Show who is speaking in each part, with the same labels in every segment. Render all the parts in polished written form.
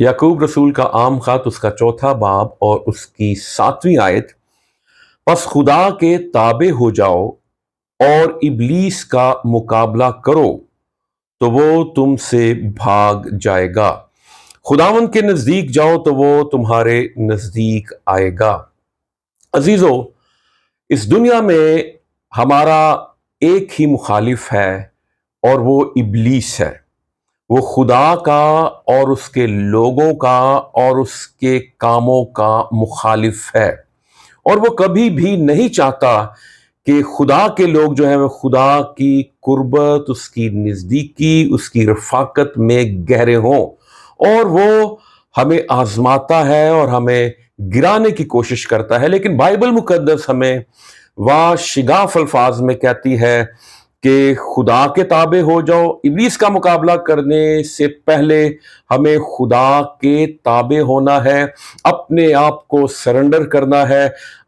Speaker 1: याकूब रसूल का आम खत उसका चौथा बाब और उसकी 7वीं आयत। बस खुदा के ताबे हो जाओ और इब्लीस का मुकाबला करो तो वो तुमसे भाग जाएगा। खुदावंद के नजदीक जाओ तो वो तुम्हारे नजदीक आएगा। अजीजों, इस दुनिया में हमारा एक ही मुखालिफ है और वो इब्लीस है। वो खुदा का और उसके लोगों का और उसके कामों का मुखालिफ है, और वो कभी भी नहीं चाहता कि खुदा के लोग जो हैं वो खुदा की कुर्बत, उसकी नज़दीकी, उसकी रफ़ाकत में गहरे हों। और वो हमें आजमाता है और हमें गिराने की कोशिश करता है। लेकिन बाइबल मुकद्दस हमें वाशिगाफ अल्फाज में कहती है कि खुदा के ताबे हो जाओ। इब्लीस का मुकाबला करने से पहले हमें खुदा के ताबे होना है, अपने आप को सरेंडर करना है,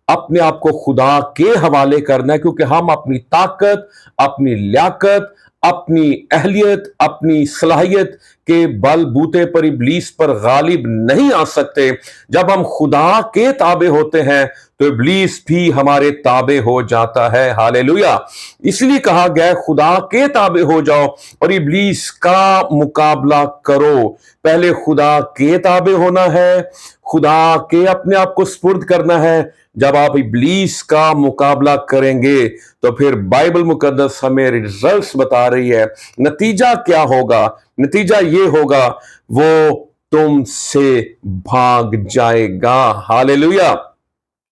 Speaker 1: अपने आप को खुदा के हवाले करना है, क्योंकि हम अपनी ताकत, अपनी लियाकत, अपनी अहलियत, अपनी सलाहियत के बलबूते पर इब्लीस पर गालिब नहीं आ सकते। जब हम खुदा के ताबे होते हैं तो इब्लीस भी हमारे ताबे हो जाता है। हालेलुया। इसलिए कहा गया खुदा के ताबे हो जाओ और इब्लीस का मुकाबला करो। पहले खुदा के ताबे होना है, खुदा के अपने आप को सुपुर्द करना है। जब आप इब्लीस का मुकाबला करेंगे तो फिर बाइबल मुकद्दस हमें रिजल्ट्स बता रही है। नतीजा क्या होगा? नतीजा ये होगा, वो तुमसे भाग जाएगा। हालेलुया।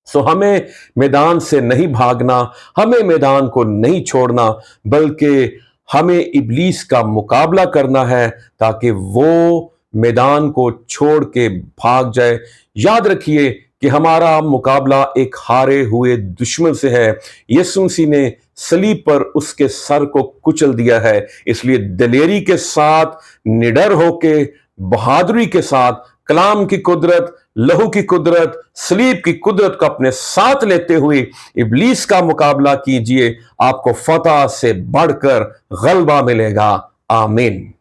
Speaker 1: सो हमें मैदान से नहीं भागना, हमें मैदान को नहीं छोड़ना, बल्कि हमें इब्लीस का मुकाबला करना है ताकि वो मैदान को छोड़ के भाग जाए। याद रखिए कि हमारा मुकाबला एक हारे हुए दुश्मन से है। यीशु मसीह ने सलीब पर उसके सर को कुचल दिया है। इसलिए दिलेरी के साथ, निडर होके, बहादुरी के साथ कलाम की कुदरत, लहू की कुदरत, सलीब की कुदरत को अपने साथ लेते हुए इब्लीस का मुकाबला कीजिए। आपको फतह से बढ़कर गलबा मिलेगा। आमीन।